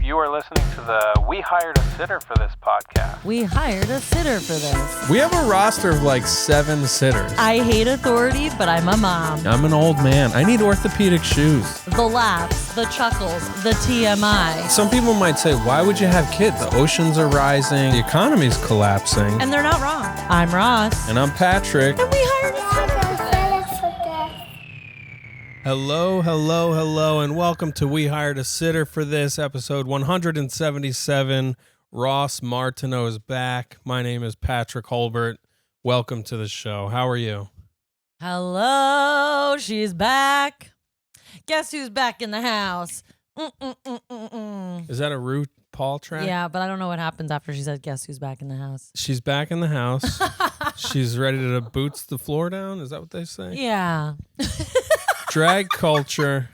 You are listening to the We Hired a Sitter for This podcast. We hired a sitter for this. We have a roster of like 7 sitters. I hate authority, but I'm a mom. I'm an old man. I need orthopedic shoes. The laughs, the chuckles, the TMI. Some people might say, why would you have kids? The oceans are rising. The economy's collapsing. And they're not wrong. I'm Ross. And I'm Patrick. And we hired a sitter. Hello, and welcome to We Hired a Sitter for This, episode 177. Ross Martineau is back. My name is Patrick Holbert. Welcome to the show. How are you? Hello, she's back. Guess who's back in the house? Is that a RuPaul track? Yeah, but I don't know what happens after she says, guess who's back in the house? She's back in the house. She's ready to boots the floor down. Is that what they say? Yeah. Drag culture.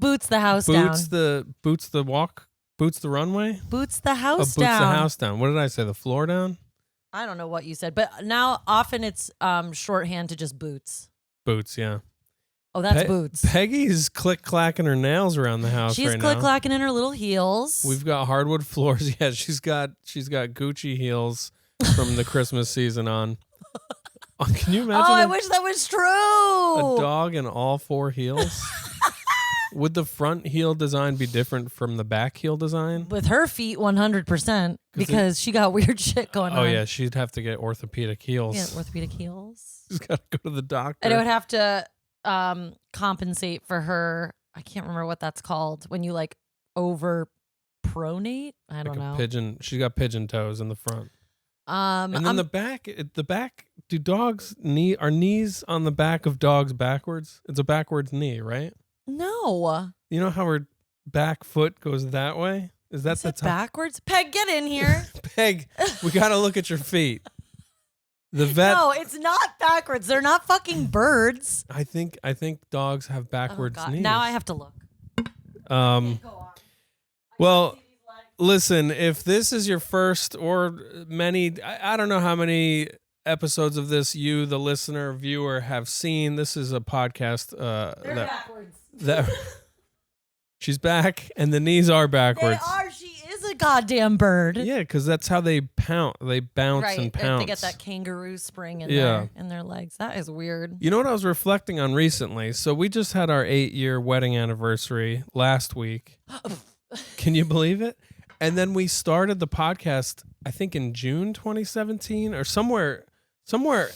Boots the house down. Boots the runway? Boots the house Boots down. the house down. What did I say? The floor down? I don't know what you said, but now often it's shorthand to just boots. Boots, yeah. Oh, that's boots. Peggy's click-clacking her nails around the house She's right now. She's click-clacking in her little heels. We've got hardwood floors. Yeah, she's got Gucci heels from the Christmas season on. Can you imagine? Oh, I wish that was true. A dog in all 4 heels? Would the front heel design be different from the back heel design? With her feet, 100%, because she got weird shit going on. Oh, yeah, she'd have to get orthopedic heels. Yeah, orthopedic heels. She's got to go to the doctor. And it would have to compensate for her. I can't remember what that's called. When you like over pronate? I don't know. Pigeon. She's got pigeon toes in the front. And then the back, do dogs are knees on the back of dogs backwards? It's a backwards knee, right? No. You know how her back foot goes that way? Is that the top? Backwards? Peg, get in here. Peg, we got to look at your feet. The vet. No, it's not backwards. They're not fucking birds. I think dogs have backwards knees. Now I have to look. Well, listen, if this is your first or many, I don't know how many episodes of this you, the listener, viewer, have seen. This is a podcast. They're backwards. She's back, and the knees are backwards. They are. She is a goddamn bird. Yeah, because that's how they pounce. They bounce and pounce. They get that kangaroo spring in their legs. That is weird. You know what I was reflecting on recently? So we just had our 8-year wedding anniversary last week. Can you believe it? And then we started the podcast, I think in June 2017 or somewhere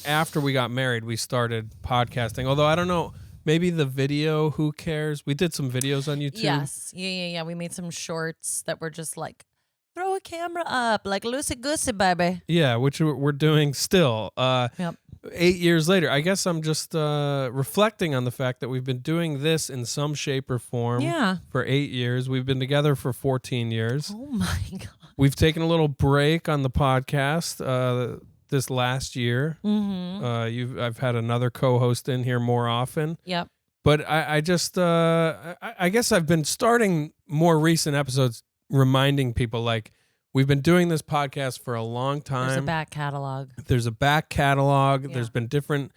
after we got married, we started podcasting. Although I don't know, maybe the video, who cares? We did some videos on YouTube. Yes. Yeah. We made some shorts that were just like, throw a camera up, like loosey-goosey, baby. Yeah, which we're doing still. Yep. 8 years later, I guess I'm just reflecting on the fact that we've been doing this in some shape or form for 8 years. We've been together for 14 years. Oh, my God. We've taken a little break on the podcast this last year. Mm-hmm. I've had another co-host in here more often. Yep. But I just, I guess I've been starting more recent episodes reminding people, like, we've been doing this podcast for a long time. There's a back catalog. Yeah. There's been different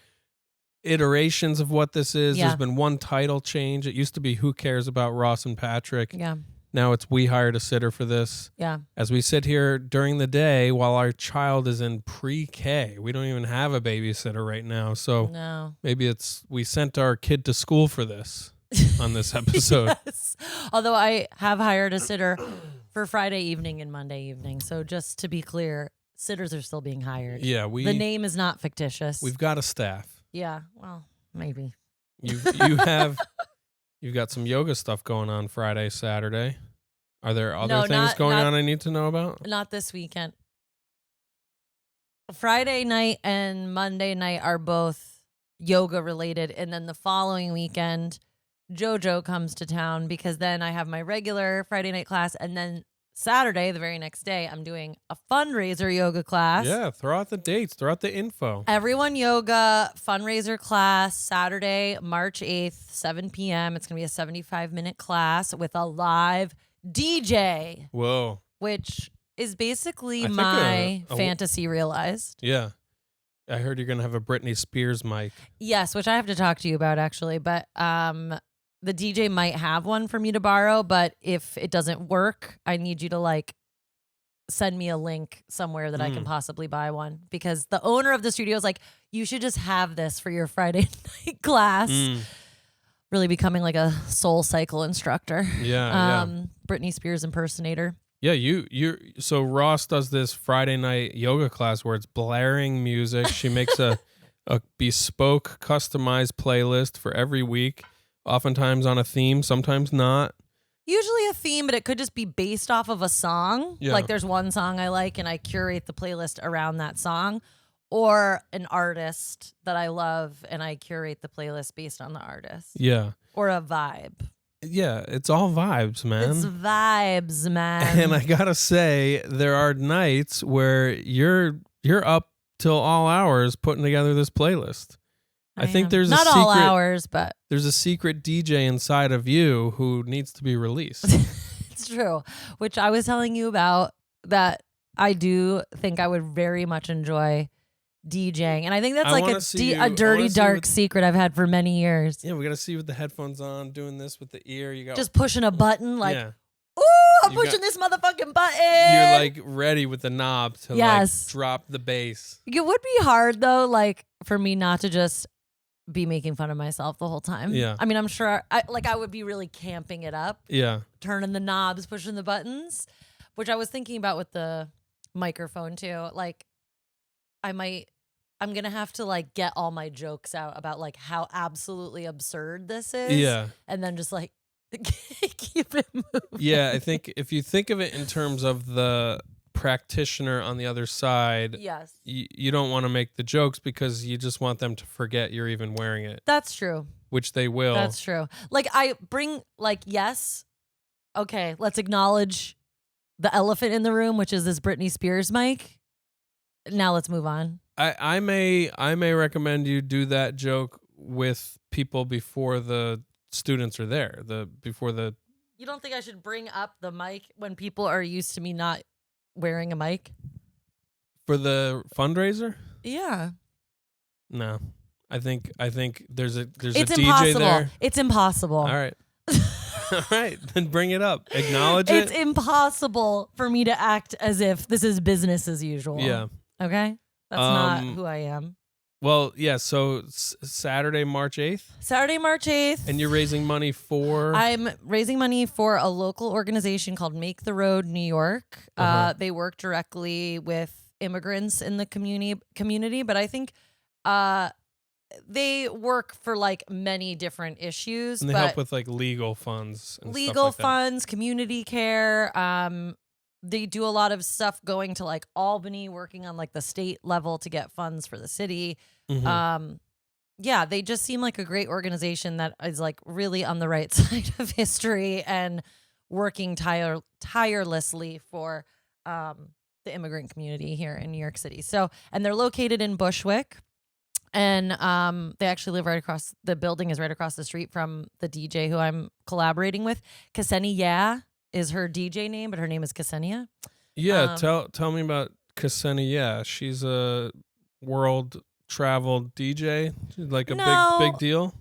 iterations of what this is. Yeah. There's been one title change. It used to be Who Cares About Ross and Patrick? Yeah. Now it's We Hired a Sitter for This. Yeah. As we sit here during the day while our child is in pre-K. We don't even have a babysitter right now. So maybe we sent our kid to school for this on this episode. Yes. Although I have hired a sitter for Friday evening and Monday evening. So just to be clear, sitters are still being hired. Yeah, the name is not fictitious. We've got a staff. Yeah, well, maybe. You've got some yoga stuff going on Friday, Saturday. Are there other things going on I need to know about? Not this weekend. Friday night and Monday night are both yoga related, and then the following weekend JoJo comes to town because then I have my regular Friday night class, and then Saturday, the very next day, I'm doing a fundraiser yoga class. Yeah, throw out the dates, throw out the info. Everyone Yoga fundraiser class, Saturday, March 8th, 7 p.m. It's going to be a 75-minute class with a live DJ. Whoa. Which is basically my fantasy realized. Yeah. I heard you're going to have a Britney Spears mic. Yes, which I have to talk to you about, actually. But the DJ might have one for me to borrow, but if it doesn't work, I need you to like send me a link somewhere that I can possibly buy one, because the owner of the studio is like, you should just have this for your Friday night class. Really becoming like a soul cycle instructor. Yeah. Britney Spears impersonator. Yeah, so Ross does this Friday night yoga class where it's blaring music. She makes a bespoke, customized playlist for every week, oftentimes on a theme, sometimes not. Usually a theme, but it could just be based off of a song. Yeah. Like there's one song I like and I curate the playlist around that song, or an artist that I love and I curate the playlist based on the artist. Yeah. Or a vibe. Yeah, it's all vibes, man. It's vibes, man. And I gotta say, there are nights where you're up till all hours putting together this playlist. I think there's not a secret, all hours, but there's a secret DJ inside of you who needs to be released. it's true. Which I was telling you about, that I do think I would very much enjoy DJing, and I think that's like a dirty, dark secret I've had for many years. Yeah, we gotta see you with the headphones on, doing this with the ear. You got just pushing a button, like, ooh, I'm pushing this motherfucking button. You're like ready with the knob to like drop the bass. It would be hard though, like for me not to just be making fun of myself the whole time. Yeah. I mean, I'm sure I would be really camping it up. Yeah. Turning the knobs, pushing the buttons, which I was thinking about with the microphone too. Like I'm going to have to like get all my jokes out about like how absolutely absurd this is. Yeah. And then just like keep it moving. Yeah. I think if you think of it in terms of the practitioner on the other side, yes, you don't want to make the jokes because you just want them to forget you're even wearing it. That's true. Which they will. That's true. Like I bring like, yes, okay, let's acknowledge the elephant in the room, which is this Britney Spears mic. Now let's move on. I may recommend you do that joke with people before the students are there. You don't think I should bring up the mic when people are used to me not wearing a mic? For the fundraiser? Yeah. No. I think there's a it's DJ impossible. there. It's impossible. All right. All right, then bring it up. Acknowledge it. It's impossible for me to act as if this is business as usual. Yeah. Okay? That's not who I am. Well, yeah, so Saturday, March 8th? Saturday, March 8th. And you're raising money for? I'm raising money for a local organization called Make the Road New York. They work directly with immigrants in the community, but I think they work for like many different issues. And they help with like legal funds. And legal stuff like funds, community care. They do a lot of stuff going to like Albany, working on like the state level to get funds for the city. Mm-hmm. Yeah, they just seem like a great organization that is like really on the right side of history and working tirelessly for the immigrant community here in New York City. So, and they're located in Bushwick. And they actually live right across, the building is right across the street from the DJ who I'm collaborating with. Ksenia is her DJ name, but her name is Ksenia. Yeah, tell me about Ksenia. Yeah, she's a world traveled DJ, like a big deal.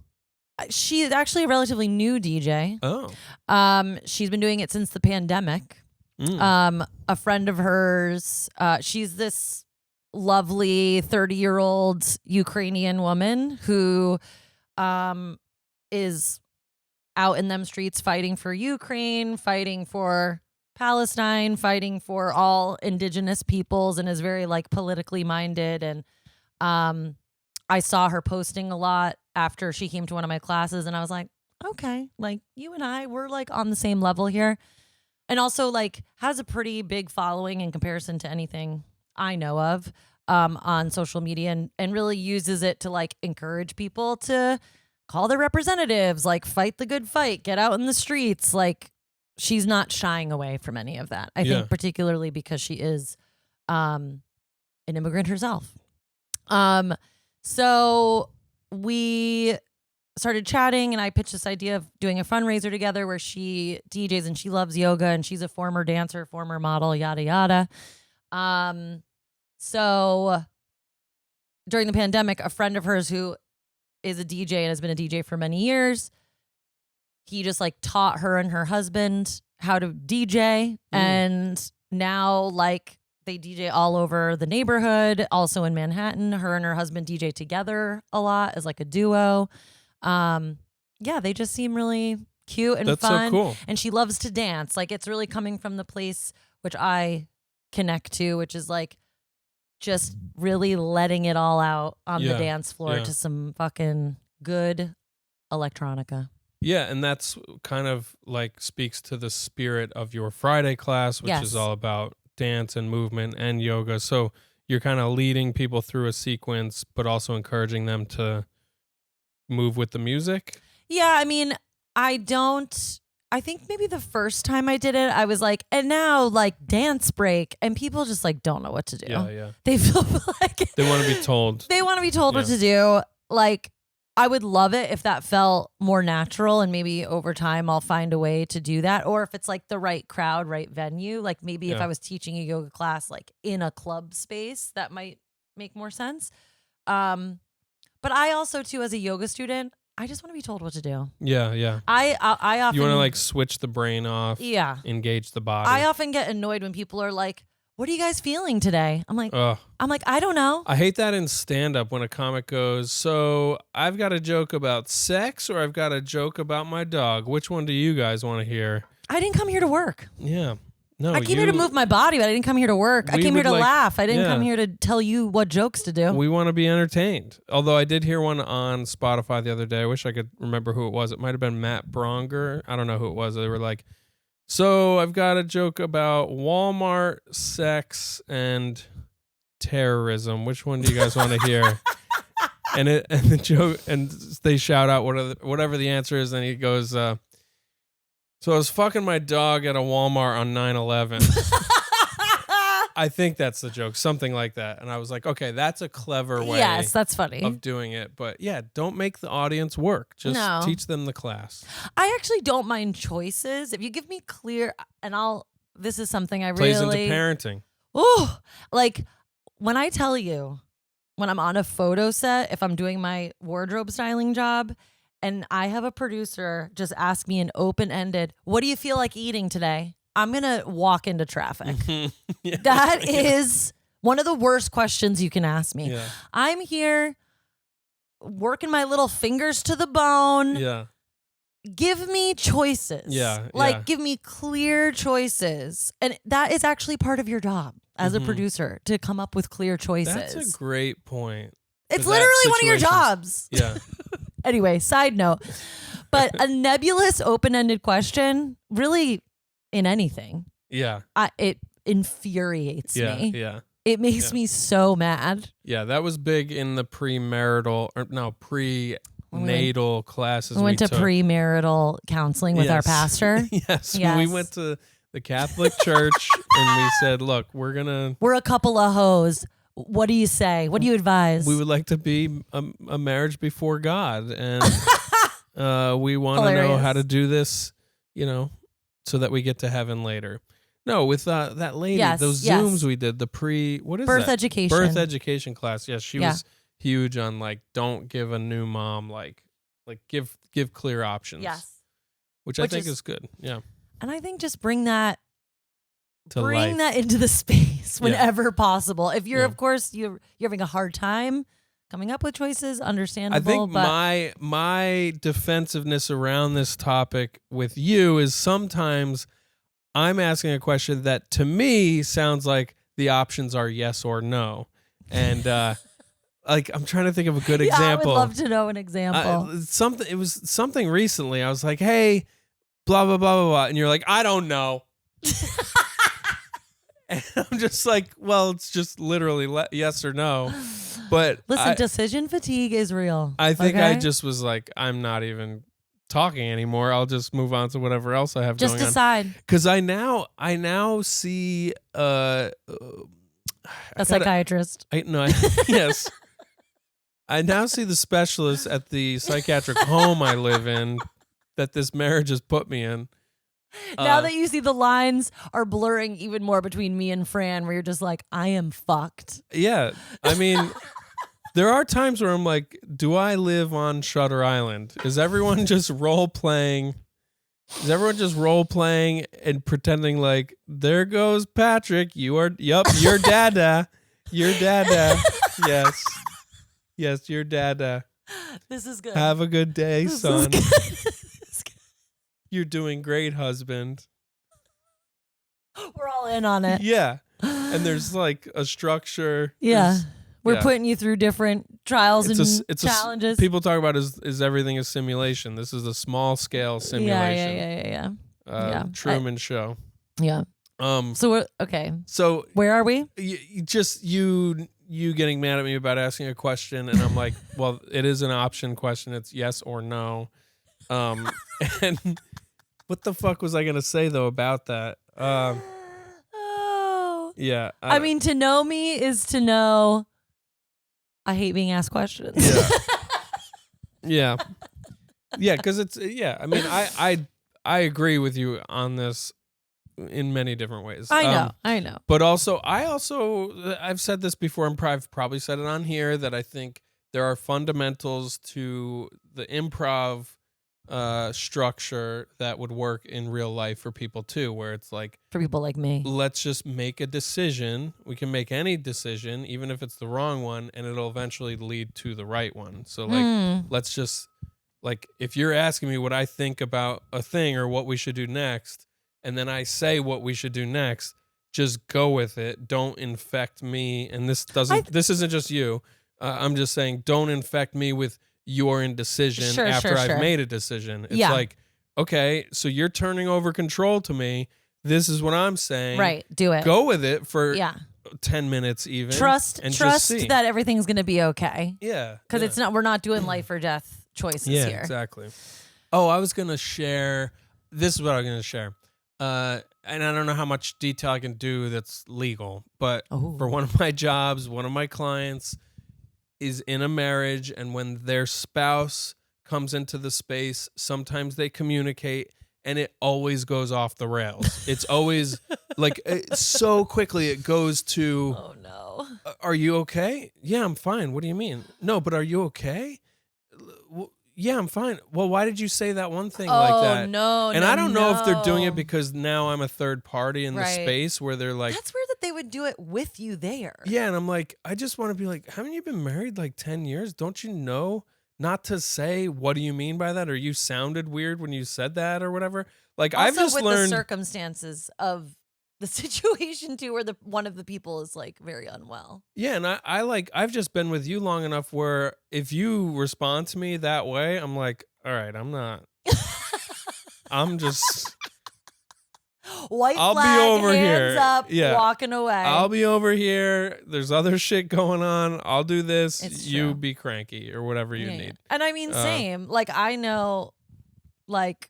She's actually a relatively new DJ. Oh. She's been doing it since the pandemic. A friend of hers, she's this lovely 30-year-old Ukrainian woman who is out in them streets fighting for Ukraine, fighting for Palestine, fighting for all indigenous peoples, and is very like politically minded. And I saw her posting a lot after she came to one of my classes, and I was like, okay, like you and I, we're like on the same level here. And also like has a pretty big following in comparison to anything I know of on social media, and really uses it to like encourage people to call their representatives, like fight the good fight, get out in the streets. Like she's not shying away from any of that. I think particularly because she is an immigrant herself. So we started chatting and I pitched this idea of doing a fundraiser together where she DJs and she loves yoga and she's a former dancer, former model, yada, yada. So during the pandemic, a friend of hers who is a DJ and has been a DJ for many years he just like taught her and her husband how to DJ. And now like they DJ all over the neighborhood, also in Manhattan. Her and her husband DJ together a lot as like a duo. Yeah, they just seem really cute and That's fun. so cool. And she loves to dance. Like it's really coming from the place which I connect to, which is like just really letting it all out on the dance floor to some fucking good electronica. Yeah, and that's kind of like speaks to the spirit of your Friday class, which is all about dance and movement and yoga. So you're kind of leading people through a sequence, but also encouraging them to move with the music. Yeah, I mean, I think maybe the first time I did it, I was like, and now like dance break, and people just like don't know what to do. Yeah. They feel like They want to be told. They want to be told what to do. Like, I would love it if that felt more natural, and maybe over time I'll find a way to do that. Or if it's like the right crowd, right venue, like maybe if I was teaching a yoga class like in a club space, that might make more sense. But I also too, as a yoga student, I just want to be told what to do. Yeah. I often, you want to like switch the brain off. Yeah. Engage the body. I often get annoyed when people are like, "What are you guys feeling today?" I'm like, I don't know. I hate that in stand-up when a comic goes, so I've got a joke about sex or I've got a joke about my dog. Which one do you guys want to hear? I didn't come here to work. Yeah. No, I came here to move my body, but I didn't come here to work. I came here to laugh. I didn't come here to tell you what jokes to do. We want to be entertained. Although I did hear one on Spotify the other day. I wish I could remember who it was. It might have been Matt Bronger. I don't know who it was. They were like, so I've got a joke about Walmart, sex, and terrorism. Which one do you guys want to hear? and the joke, and they shout out whatever the answer is, and he goes, so I was fucking my dog at a Walmart on 9/11. I think that's the joke, something like that. And I was like, okay, that's a clever way. Yes, that's funny. Of doing it. But yeah, don't make the audience work. Just teach them the class. I actually don't mind choices. If you give me clear, and this is something I Plays really. into parenting. Oh, like when I tell you, when I'm on a photo set, if I'm doing my wardrobe styling job, and I have a producer just ask me an open-ended, "What do you feel like eating today?" I'm going to walk into traffic. That is one of the worst questions you can ask me. Yeah. I'm here working my little fingers to the bone. Yeah. Give me choices. Yeah. Give me clear choices. And that is actually part of your job as a producer, to come up with clear choices. That's a great point. It's literally one of your jobs. Yeah. Anyway, side note. But a nebulous, open-ended question, really in anything. Yeah. It infuriates me. Yeah. It makes me so mad. Yeah, that was big in the prenatal classes. We went to premarital counseling with our pastor. Yes. We went to the Catholic Church and we said, look, we're a couple of hoes. What do you say? What do you advise? We would like to be a marriage before God, and we want to know how to do this, so that we get to heaven later. No, with that lady, those Zooms we did, birth education class. Yes, she was huge on like, don't give a new mom like give clear options. Yes, which I think is good. Yeah, and I think just bring that into the space whenever possible. If you're, of course, you're having a hard time coming up with choices, understandable. I think my defensiveness around this topic with you is sometimes I'm asking a question that to me sounds like the options are yes or no. And like I'm trying to think of a good example. I would love to know an example. It was something recently. I was like, hey, blah, blah, blah, blah, blah. And you're like, I don't know. And I'm just like, well, it's just literally yes or no. But listen, decision fatigue is real. I think I just was like, I'm not even talking anymore. I'll just move on to whatever else I have going on. Just decide. Because I now see a psychiatrist. Yes. I now see the specialist at the psychiatric home I live in that this marriage has put me in. Now that you see the lines are blurring even more between me and Fran, where you're just like, I am fucked. Yeah. I mean, there are times where I'm like, do I live on Shutter Island? Is everyone just role playing Is everyone just role playing and pretending like, there goes Patrick? You're dada. You're dada. Yes. Yes, you're dada. This is good. Have a good day, This son. is good. You're doing great, husband. We're all in on it. Yeah. And there's like a structure. Yeah. We're yeah. putting you through different trials and challenges. People talk about is everything a simulation? This is a small scale simulation. Yeah. Truman Show. Yeah. So we're okay. So where are we? You getting mad at me about asking a question, and I'm like, well, it is an option question. It's yes or no. And what the fuck was I gonna say though about that? Yeah. I mean, to know me is to know I hate being asked questions. Yeah. Yeah, because it's I mean, I agree with you on this in many different ways. I know. But also I've said this before, and I've probably said it on here, that I think there are fundamentals to the improv structure that would work in real life for people too, where it's like, for people like me, let's just make a decision. We can make any decision, even if it's the wrong one, and it'll eventually lead to the right one. So like, let's just, like, if you're asking me what I think about a thing or what we should do next, and then I say what we should do next, just go with it. Don't infect me. And this isn't just you. I'm just saying, don't infect me with your indecision after I've made a decision. It's like, okay, so you're turning over control to me. This is what I'm saying. Right. Do it. Go with it for 10 minutes even. Trust that everything's going to be okay. Yeah. Because we're not doing life or death choices here. Yeah, exactly. Oh, I was going to share. This is what I'm going to share. And I don't know how much detail I can do that's legal, but for one of my jobs, one of my clients is in a marriage, and when their spouse comes into the space, sometimes they communicate, and it always goes off the rails. It's always like so quickly it goes to, oh no, are you okay? Yeah, I'm fine. What do you mean? No, but are you okay? Yeah, I'm fine. Well, why did you say that one thing like that? No, and I don't know if they're doing it because now I'm a third party in the space where they're like, that's weird that they would do it with you there. Yeah, and I'm like, I just want to be like, haven't you been married like 10 years? Don't you know not to say, what do you mean by that? Or you sounded weird when you said that or whatever. Like, also, I've just with learned the circumstances of the situation too, where one of the people is like very unwell. Yeah, and I've just been with you long enough where if you respond to me that way, I'm like, all right, I'm not. I'm just. White I'll flag, be over hands here. up, walking away. I'll be over here. There's other shit going on. I'll do this. It's you true. be cranky or whatever you need. And I mean, same. Like, I know, like,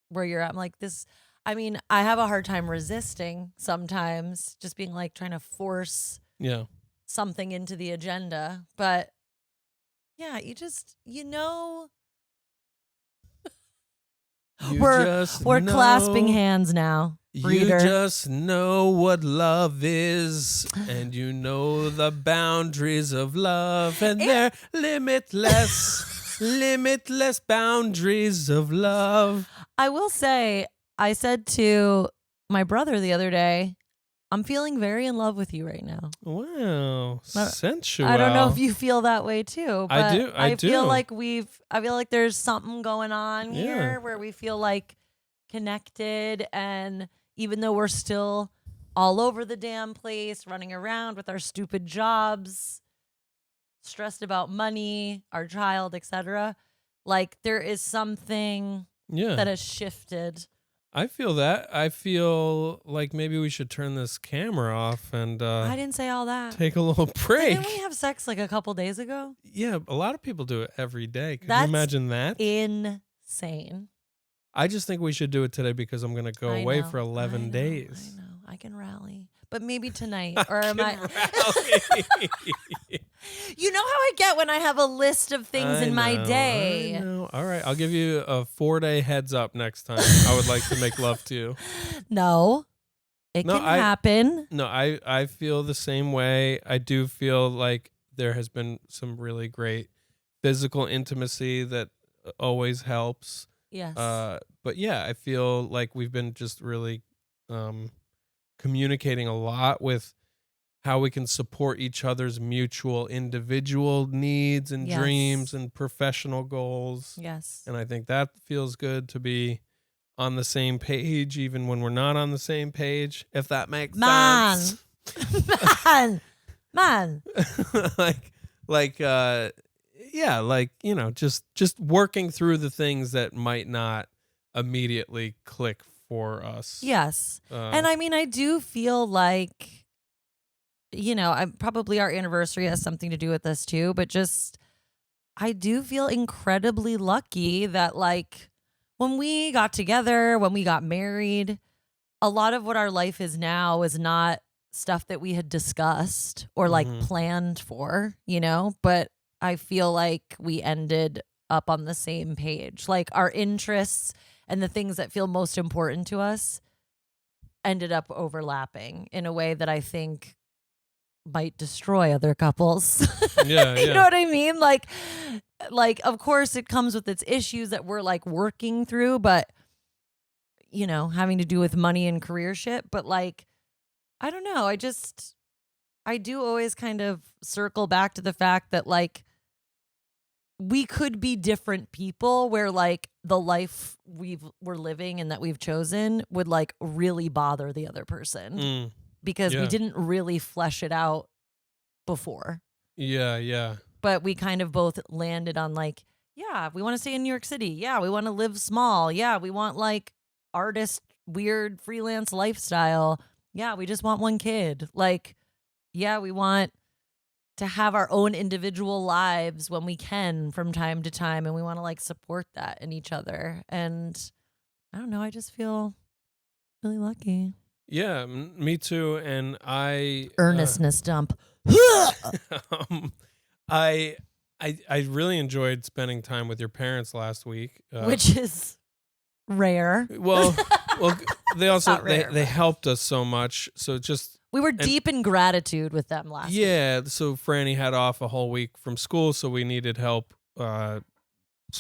where you're at. I'm like, this. I mean, I have a hard time resisting sometimes, just being like trying to force something into the agenda. But yeah, we're clasping hands now. Reader. You just know what love is, and you know the boundaries of love, and they're limitless, limitless boundaries of love. I will say, I said to my brother the other day, I'm feeling very in love with you right now. Wow. Sensual. I don't know if you feel that way too. But I do. I feel like there's something going on here where we feel like connected, and even though we're still all over the damn place, running around with our stupid jobs, stressed about money, our child, etc., like there is something that has shifted. I feel that. I feel like maybe we should turn this camera off and I didn't say all that. Take a little break. Didn't we have sex like a couple days ago? Yeah, a lot of people do it every day. Can you imagine that? Insane. I just think we should do it today because I'm going to go away for 11 days. I know. I can rally. But maybe tonight. Or am I? You know how I get when I have a list of things in my day. I know. All right. I'll give you a 4-day heads up next time. I would like to make love to you. No. It can happen. No, I feel the same way. I do feel like there has been some really great physical intimacy that always helps. Yes. But yeah, I feel like we've been just really communicating a lot with how we can support each other's mutual individual needs and Yes. dreams and professional goals. Yes. And I think that feels good to be on the same page, even when we're not on the same page, if that makes sense. Man. Yeah, like, you know, just working through the things that might not immediately click for us. Yes. And I mean, I do feel like, you know, probably our anniversary has something to do with this too, but just, I do feel incredibly lucky that, like, when we got together, when we got married, a lot of what our life is now is not stuff that we had discussed or like planned for, you know, but I feel like we ended up on the same page. Like our interests and the things that feel most important to us ended up overlapping in a way that I think might destroy other couples. Yeah, You know what I mean? Like, of course it comes with its issues that we're like working through, but you know, having to do with money and career shit. But like, I don't know. I do always kind of circle back to the fact that like, we could be different people where like the life we're living and that we've chosen would like really bother the other person because we didn't really flesh it out before. Yeah. But we kind of both landed on like, yeah, we want to stay in New York City. Yeah, we want to live small. Yeah, we want like artist, weird freelance lifestyle. Yeah, we just want one kid. Like, yeah, we want to have our own individual lives when we can from time to time. And we want to like support that in each other. And I don't know, I just feel really lucky. Yeah, me too. And I earnestness dump. I really enjoyed spending time with your parents last week, which is rare. Well, they also rare, they helped us so much. So we were deep in gratitude with them last week. Yeah, so Franny had off a whole week from school, so we needed help. So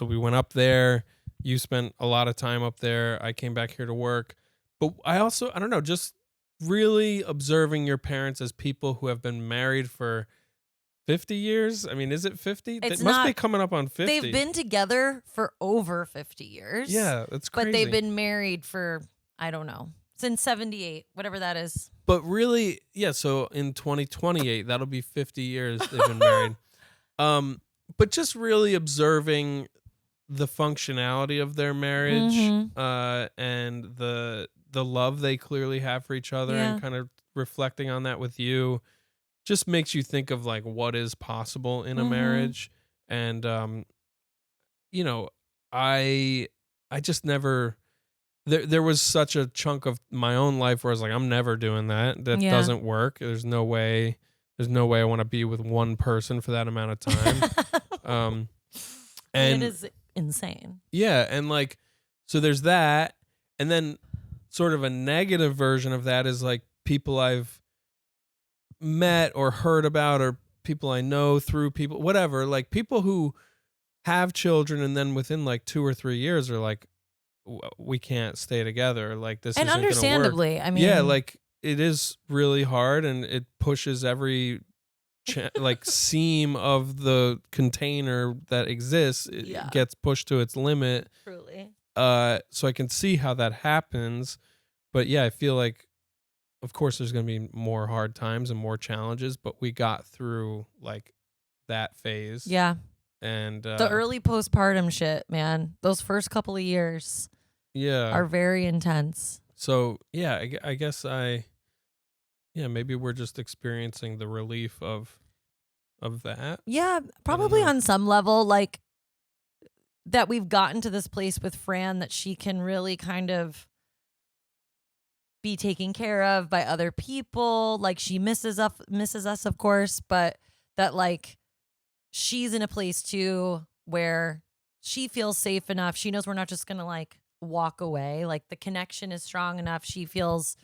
we went up there. You spent a lot of time up there. I came back here to work. But I don't know, just really observing your parents as people who have been married for 50 years. I mean, is it 50? It must be coming up on 50. They've been together for over 50 years. Yeah, that's crazy. But they've been married for, I don't know, since 78, whatever that is. But really, yeah, so in 2028, that'll be 50 years they've been married. But just really observing the functionality of their marriage and the love they clearly have for each other and kind of reflecting on that with you just makes you think of like what is possible in a marriage. And you know, I just never there was such a chunk of my own life where I was like, I'm never doing that. That doesn't work. There's no way I want to be with one person for that amount of time. And it is insane. Yeah, and like, so there's that, and then sort of a negative version of that is like people I've met or heard about or people I know through people, whatever, like people who have children and then within like 2 or 3 years are like, we can't stay together. Like this and isn't understandably, gonna work. I mean, yeah, like it is really hard and it pushes every like seam of the container that exists. It gets pushed to its limit. Truly. So I can see how that happens, but yeah, I feel like, of course, there's going to be more hard times and more challenges, but we got through like that phase. Yeah. And the early postpartum shit, man, those first couple of years are very intense. So yeah, I guess maybe we're just experiencing the relief of that. Yeah, probably on some level, like that we've gotten to this place with Fran that she can really kind of be taken care of by other people. Like she misses us, of course, but that like she's in a place too where she feels safe enough. She knows we're not just gonna like walk away. Like the connection is strong enough. She feels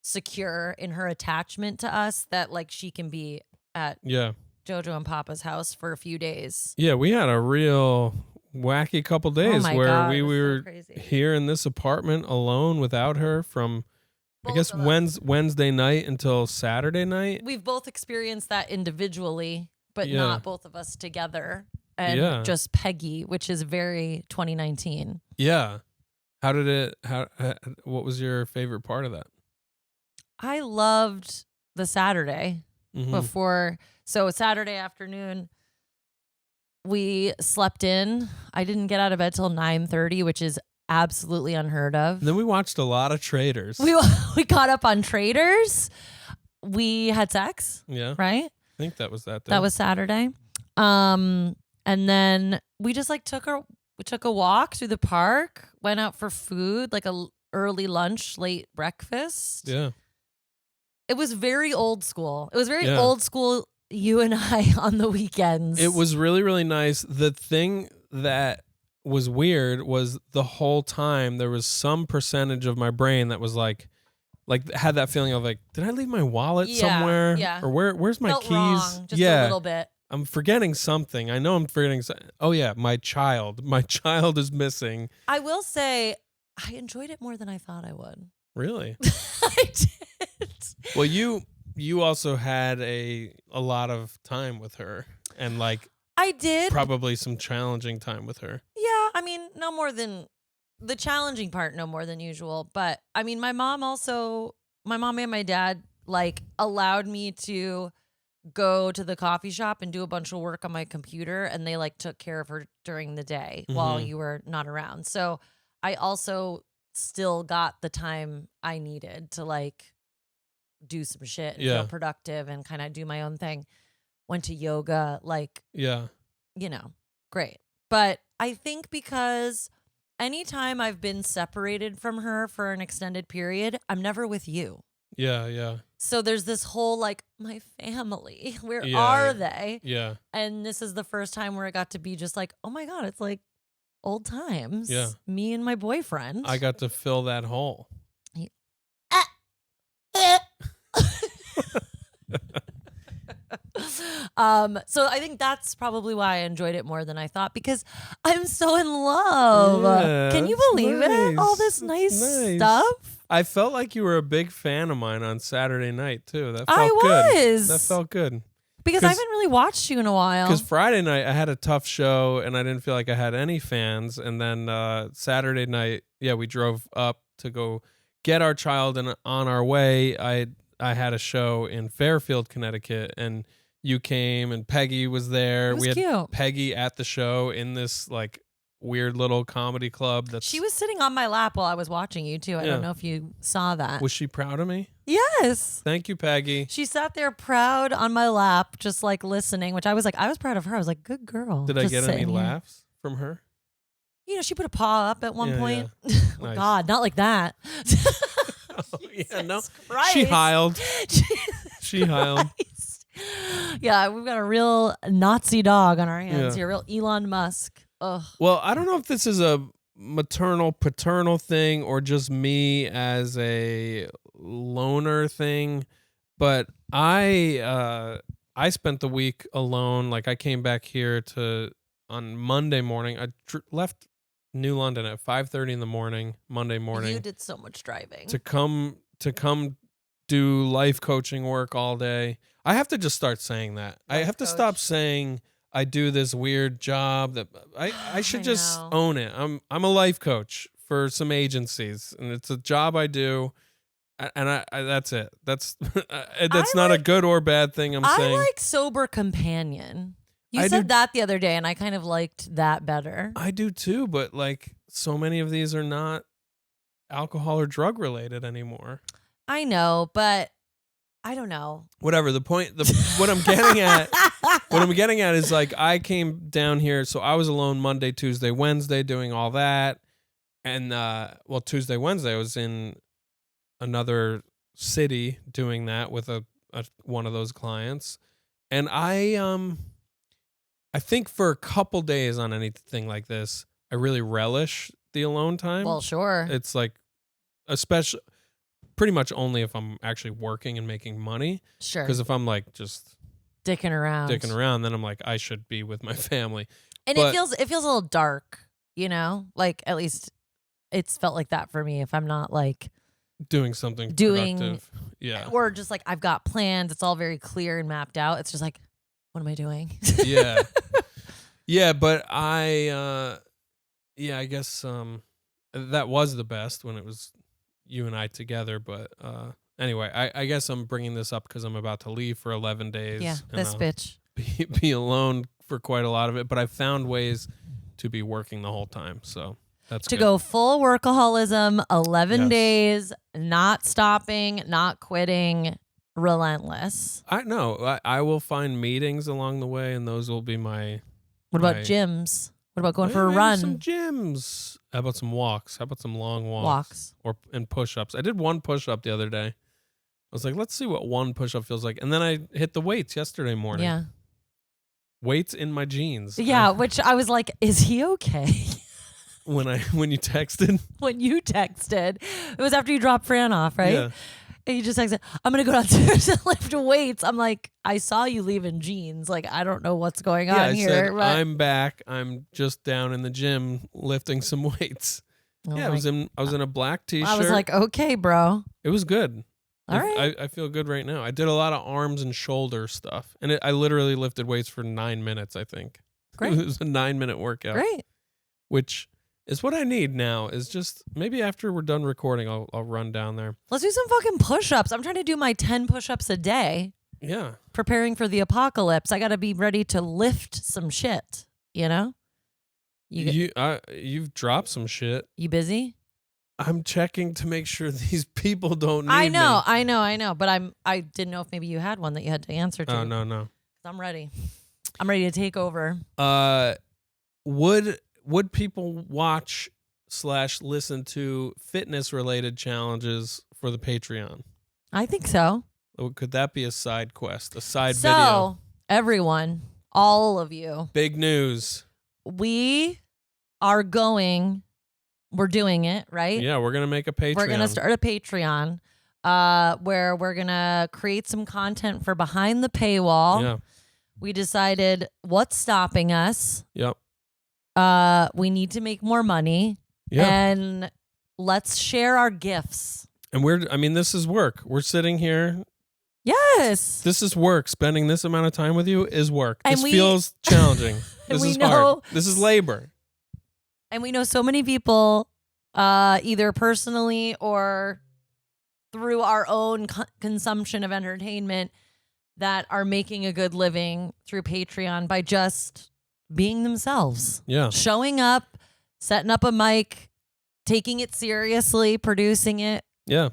secure in her attachment to us that like she can be at Jojo and Papa's house for a few days. Yeah, we had a real wacky couple days my where God, we it was so were crazy. here in this apartment alone without her from, I Both guess, of us. Wednesday night until Saturday night. We've both experienced that individually, but Yeah. not both of us together. And Yeah. just Peggy, which is very 2019. Yeah. How did it, what was your favorite part of that? I loved the Saturday Mhm. before. So Saturday afternoon, we slept in. I didn't get out of bed till 9:30, which is absolutely unheard of. And then we watched a lot of Traders. We caught up on Traders. We had sex, Yeah. right? I think that was that day. That was Saturday. And then we just like took a walk through the park, went out for food, like a early lunch, late breakfast. Yeah. It was very old school. It was very Yeah. old school, you and I on the weekends. It was really, really nice. The thing that was weird was the whole time there was some percentage of my brain that was like had that feeling of like, did I leave my wallet somewhere? Yeah. Or where's my Felt keys? wrong, just a little bit. I'm forgetting something. I know I'm forgetting something. Oh yeah, my child. My child is missing. I will say I enjoyed it more than I thought I would. Really? I did. Well, you also had a lot of time with her and like I did. probably some challenging time with her. Yeah, I mean, no more than the challenging part, no more than usual. But I mean, my mom and my dad like allowed me to go to the coffee shop and do a bunch of work on my computer, and they like took care of her during the day while you were not around. So I also still got the time I needed to like do some shit and feel productive and kind of do my own thing. Went to yoga, like, great. But I think because anytime I've been separated from her for an extended period, I'm never with you. Yeah. So there's this whole like, my family, where Yeah, are they? Yeah. And this is the first time where it got to be just like, oh my God, it's like old times. Yeah. Me and my boyfriend. I got to fill that hole. So I think that's probably why I enjoyed it more than I thought, because I'm so in love. Yeah, Can you that's believe it? All this nice. That's nice stuff. I felt like you were a big fan of mine on Saturday night too. That felt I good. was. That felt good. Because I haven't really watched you in a while. Because Friday night I had a tough show and I didn't feel like I had any fans. And then Saturday night, we drove up to go get our child, and on our way, I had a show in Fairfield, Connecticut, and you came and Peggy was there. It was we had cute. Peggy at the show in this like weird little comedy club. She was sitting on my lap while I was watching you too. I don't know if you saw that. Was she proud of me? Yes. Thank you, Peggy. She sat there proud on my lap, just like listening, which I was proud of her. I was like, good girl. Did I just get any sitting here. laughs from her? She put a paw up at one point. Yeah. Oh, Nice. God, not like that. Yeah, no. Christ. She hiled. Jesus She hiled. Christ. Yeah, we've got a real Nazi dog on our hands Yeah. here, real Elon Musk. Ugh. Well, I don't know if this is a maternal paternal thing or just me as a loner thing, but I spent the week alone. Like I came back here on Monday morning. I left New London at 5:30 in the morning Monday morning. You did so much driving. to come do life coaching work all day. I have to just start saying that. I have to stop saying I do this weird job that I should just own it. I'm a life coach for some agencies, and it's a job I do, and I that's it. That's not a good or bad thing I'm saying. I like sober companion. You I said do- that the other day, and I kind of liked that better. I do too, but like so many of these are not alcohol or drug related anymore. I know, but I don't know. Whatever. What I'm getting at is like I came down here, so I was alone Monday, Tuesday, Wednesday doing all that. And Tuesday, Wednesday I was in another city doing that with a one of those clients. And I think for a couple days on anything like this, I really relish the alone time. Well, sure. It's like especially pretty much only if I'm actually working and making money. Sure. Because if I'm like just dicking around, then I'm like, I should be with my family. And But- it feels a little dark, like at least it's felt like that for me. If I'm not like doing something doing productive. Yeah. or just like I've got plans, it's all very clear and mapped out. It's just like, what am I doing? Yeah. Yeah, but I guess that was the best when it was you and I together, but anyway, I guess I'm bringing this up because I'm about to leave for 11 days. Yeah, and this I'll bitch. be alone for quite a lot of it, but I've found ways to be working the whole time, so that's To good. go full workaholism, 11 Yes. days, not stopping, not quitting, relentless. I know. I will find meetings along the way, and those will be my... What about Right. gyms? What about going for a maybe run? some gyms. How about some walks? How about some long walks? And push-ups. I did one push-up the other day. I was like, let's see what one push-up feels like. And then I hit the weights yesterday morning. Yeah. Weights in my jeans. Yeah, which I was like, is he okay? When you texted. When you texted. It was after you dropped Fran off, right? Yeah. And you just texted, I'm going to go downstairs and lift weights. I'm like, I saw you leave in jeans. Like, I don't know what's going on I here. said, but- I'm back. I'm just down in the gym lifting some weights. Oh yeah, I my- was in a black t-shirt. I was like, okay, bro. It was good. All right. I feel good right now. I did a lot of arms and shoulder stuff, and I literally lifted weights for 9 minutes. I think Great. It was a 9-minute workout. Great. Which is what I need now. Is just maybe after we're done recording, I'll run down there. Let's do some fucking push-ups. I'm trying to do my 10 push-ups a day, Yeah. preparing for the apocalypse. I got to be ready to lift some shit, You You've dropped some shit. You busy? I'm checking to make sure these people don't need I know, me. but I didn't know if maybe you had one that you had to answer to. Oh, no. I'm ready. I'm ready to take over. Would people watch / listen to fitness related challenges for the Patreon? I think so. Or could that be a side quest, a side So, video? everyone, all of you, Big news. we're doing it, right? Yeah, we're gonna make a Patreon. We're going to start a Patreon where we're going to create some content for behind the paywall. Yeah. We decided what's stopping us. Yep. We need to make more money. Yeah. And let's share our gifts. And this is work. We're sitting here. Yes. This is work. Spending this amount of time with you is work. And This we- feels challenging. And This we is know- hard. This is labor. And we know so many people, either personally or through our own consumption of entertainment, that are making a good living through Patreon by just being themselves, Yeah. showing up, setting up a mic, taking it seriously, producing it. Yeah.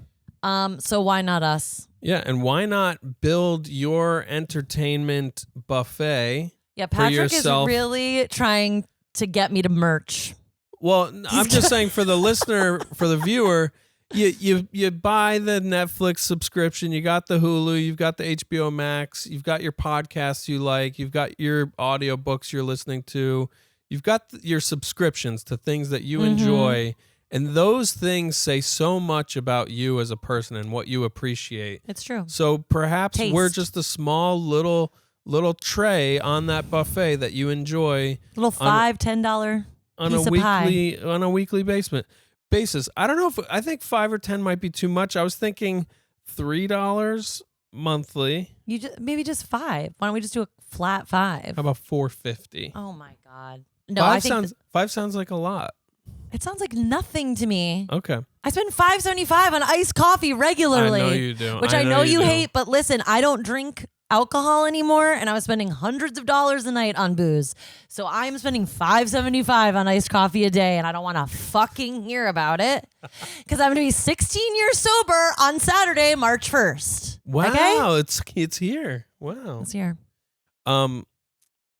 So why not us? Yeah. And why not build your entertainment buffet? Yeah, Patrick is yourself. really trying to get me to merch. Well, I'm just saying for the listener, for the viewer, you buy the Netflix subscription, you got the Hulu, you've got the HBO Max, you've got your podcasts you like, you've got your audiobooks you're listening to, you've got your subscriptions to things that you enjoy, and those things say so much about you as a person and what you appreciate. It's true. So perhaps we're Taste. just a small little tray on that buffet that you enjoy Little $5, $10 on piece a of pie. weekly basis. I don't know I think 5 or 10 might be too much. I was thinking $3 monthly. Maybe just $5. Why don't we just do a flat $5? How about $4.50? Oh my God. No, I think $5 sounds like a lot. it sounds like nothing to me. Okay. I spend $5.75 on iced coffee regularly. I know you do. Which I know you do. hate, but listen, I don't drink alcohol anymore, and I was spending hundreds of dollars a night on booze. So I'm spending $5.75 on iced coffee a day, and I don't want to fucking hear about it because I'm going to be 16 years sober on Saturday, March 1st. Wow, Okay? it's here. Wow. This year.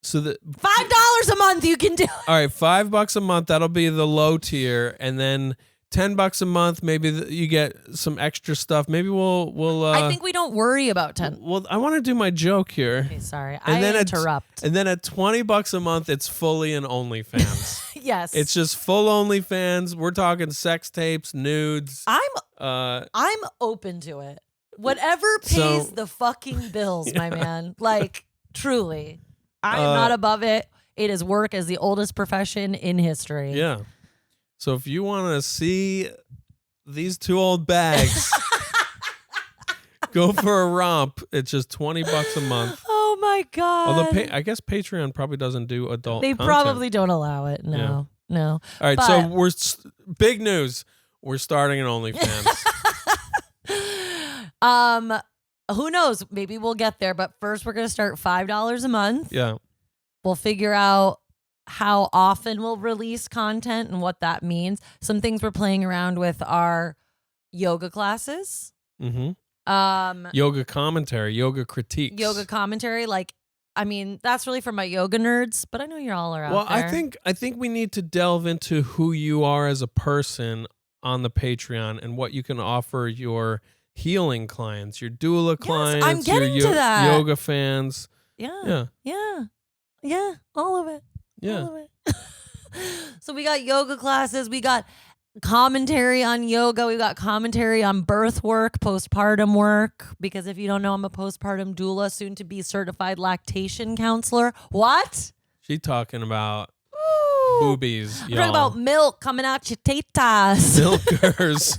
So the $5 a month you can do. all right, $5 a month. That'll be the low tier, and then $10 a month. Maybe you get some extra stuff. Maybe we'll. I think we don't worry about 10. Well, I want to do my joke here. Okay, sorry. And I then interrupt. And then at $20 a month, it's fully an OnlyFans. Yes. It's just full OnlyFans. We're talking sex tapes, nudes. I'm open to it. Whatever pays So- the fucking bills, my man. Like, truly. I am not above it. It is work as the oldest profession in history. Yeah. So if you want to see these two old bags go for a romp, it's just $20 a month. Oh my God. Although I guess Patreon probably doesn't do adult They content. probably don't allow it. No. All right, so we're big news. We're starting an OnlyFans. Who knows? Maybe we'll get there, but first we're going to start $5 a month. Yeah. We'll figure out how often we'll release content and what that means. Some things we're playing around with are yoga classes. Mm-hmm. Yoga commentary, yoga critiques. Yoga commentary, that's really for my yoga nerds, but I know you all are out there. Well, I think we need to delve into who you are as a person on the Patreon and what you can offer your healing clients, your doula clients, I'm getting your to that. yoga fans. Yeah, all of it. Yeah. All of it. So we got yoga classes, we got commentary on yoga, we got commentary on birth work, postpartum work, because if you don't know, I'm a postpartum doula, soon to be certified lactation counselor. What? She talking about Ooh. boobies, I'm y'all. talking about milk coming out your tetas. Milkers.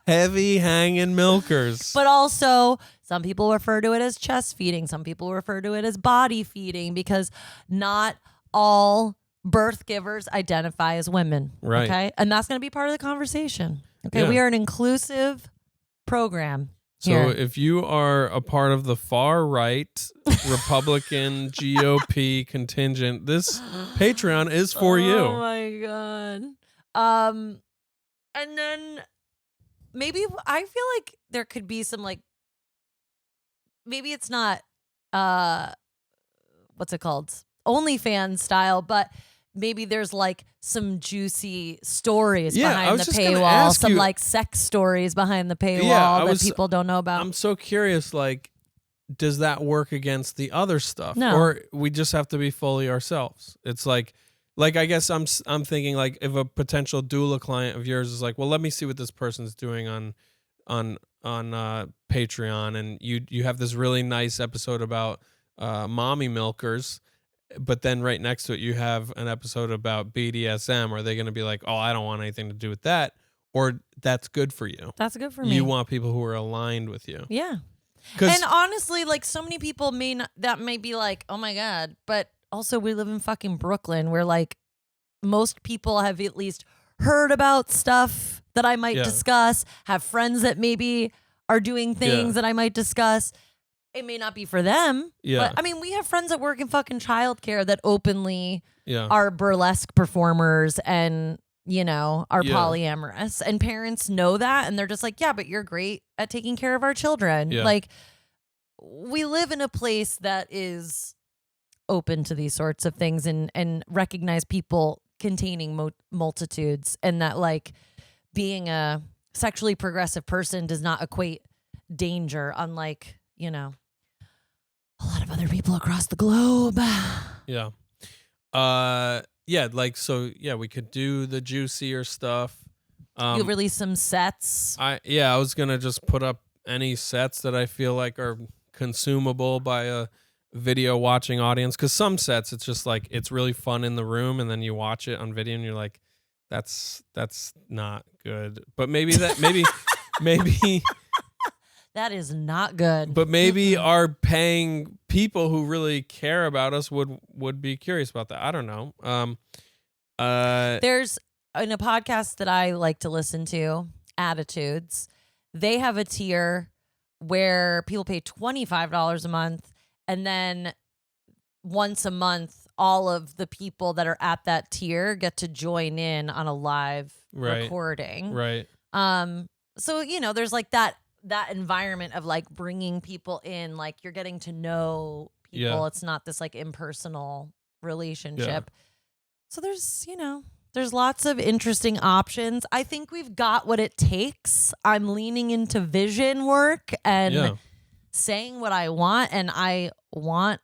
heavy hanging milkers. But also, some people refer to it as chest feeding. Some people refer to it as body feeding, because not all birth givers identify as women. Right. Okay. And that's going to be part of the conversation. Okay. Yeah. We are an inclusive program. So here. if you are a part of the far right Republican GOP contingent, this Patreon is for you. Oh my God. And then maybe I feel like there could be some maybe it's not what's it called? OnlyFans style, but maybe there's some juicy stories behind the paywall, some sex stories behind the paywall that people don't know about. I'm so curious, does that work against the other stuff? No. Or we just have to be fully ourselves? It's I guess I'm thinking if a potential doula client of yours is well, let me see what this person's doing on Patreon, and you have this really nice episode about mommy milkers, but then right next to it you have an episode about BDSM. Are they going to be oh, I don't want anything to do with that? Or that's good for you? That's good for me. You want people who are aligned with you. Yeah. And honestly, so many people may be oh my God, but also we live in fucking Brooklyn where most people have at least heard about stuff that I might discuss, have friends that maybe are doing things that I might discuss. It may not be for them. Yeah. But we have friends that work in fucking childcare that openly are burlesque performers and, are polyamorous. And parents know that. And they're just yeah, but you're great at taking care of our children. Yeah. We live in a place that is open to these sorts of things and recognize people containing multitudes, and that being a sexually progressive person does not equate danger, unlike a lot of other people across the globe. Yeah. We could do the juicier stuff. You release some sets. I was gonna just put up any sets that I feel are consumable by a video watching audience, because some sets it's just it's really fun in the room, and then you watch it on video and you're that's not good. But maybe that is not good. But maybe our paying people who really care about us would be curious about that. I don't know. There's in a podcast that I like to listen to, Attitudes, they have a tier where people pay $25 a month, and then once a month, all of the people that are at that tier get to join in on a live recording. Right. So, there's that environment of bringing people in, you're getting to know people. Yeah. It's not this impersonal relationship. So there's lots of interesting options. I think we've got what it takes. I'm leaning into vision work and saying what I want, and I want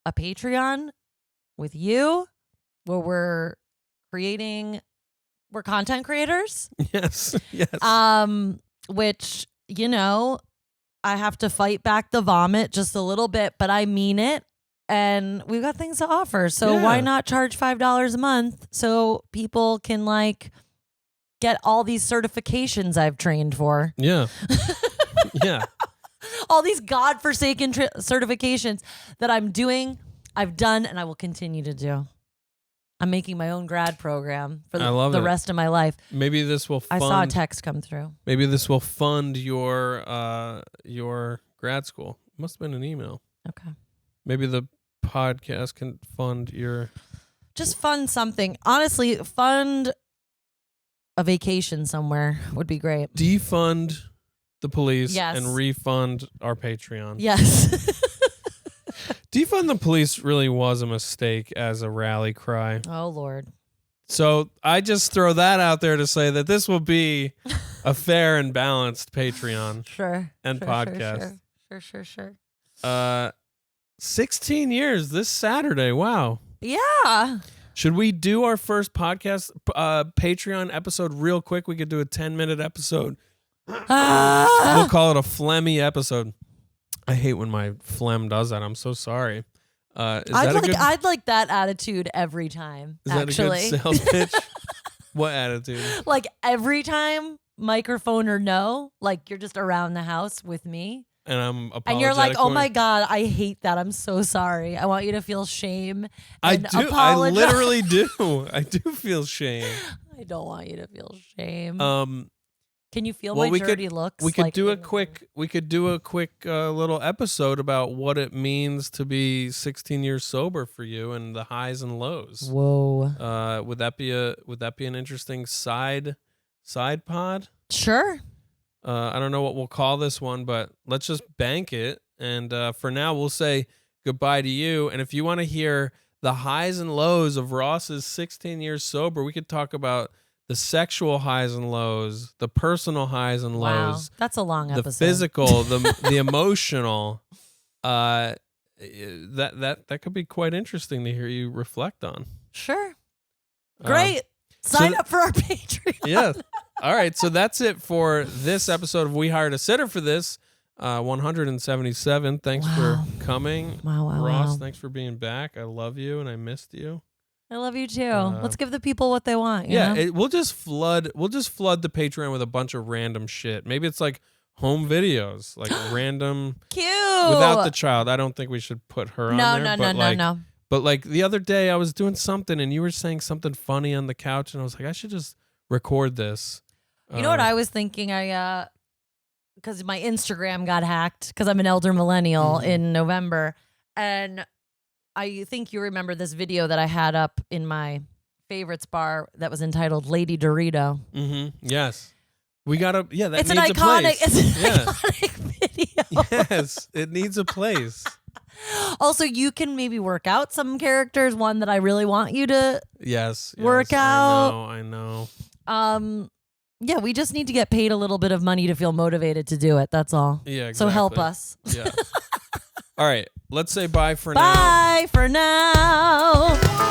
a Patreon with you where we're content creators. Yes. Which, I have to fight back the vomit just a little bit, but I mean it. and we've got things to offer. So why not charge $5 a month so people can like get all these certifications I've trained for? Yeah. Yeah. All these godforsaken certifications that I'm doing, I've done, and I will continue to do. I'm making my own grad program for the rest of my life. Maybe this will fund. I saw a text come through. Maybe this will fund your grad school. It must have been an email. Okay. Maybe the podcast can fund your... Just fund something. Honestly, fund a vacation somewhere would be great. Defund the police Yes. and refund our Patreon. Yes. Defund the police really was a mistake as a rally cry. Oh, Lord. So I just throw that out there to say that this will be a fair and balanced Patreon and podcast. Sure. 16 years this Saturday. Wow. Yeah. Should we do our first podcast Patreon episode real quick? We could do a 10-minute episode. We'll call it a phlegmy episode. I hate when my phlegm does that. I'm so sorry. I'd like that attitude every time. Is that a good sales pitch? What attitude? Like every time, microphone or no, like you're just around the house with me. And I'm apologetic. And you're like, oh my God, I hate that. I'm so sorry. I want you to feel shame. I and do. apologize. I literally do. I do feel shame. I don't want you to feel shame. Can you feel well, my dirty looks? We could like do a quick. We could do a quick little episode about what it means to be 16 years sober for you and the highs and lows. Whoa. Would that be an interesting side pod? Sure. I don't know what we'll call this one, but let's just bank it. And for now, we'll say goodbye to you. And if you want to hear the highs and lows of Ross's 16 years sober, we could talk about the sexual highs and lows, the personal highs and lows. Wow, that's a long episode. The physical, the emotional. That could be quite interesting to hear you reflect on. Sure. Great. Sign up for our Patreon. Yeah. All right. So that's it for this episode of We Hired a Sitter for This. 177. Thanks for coming. Wow. Ross, thanks for being back. I love you and I missed you. I love you too. Let's give the people what they want. You know? We'll just flood the Patreon with a bunch of random shit. Maybe it's like home videos, like random. Cute. Without the child. I don't think we should put her on there. No. But like the other day I was doing something and you were saying something funny on the couch and I was like, I should just record this. You know what I was thinking? Because my Instagram got hacked because I'm an elder millennial in November. And I think you remember this video that I had up in my favorites bar that was entitled Lady Dorito. Mm-hmm. Yes. We gotta, that it's needs an iconic, a place. It's an iconic video. Yes, it needs a place. Also, you can maybe work out some characters. One that I really want you to work out. I know. Yeah, we just need to get paid a little bit of money to feel motivated to do it. That's all. Yeah, exactly. So help us. Yeah. All right. Let's say bye for now. Bye for now.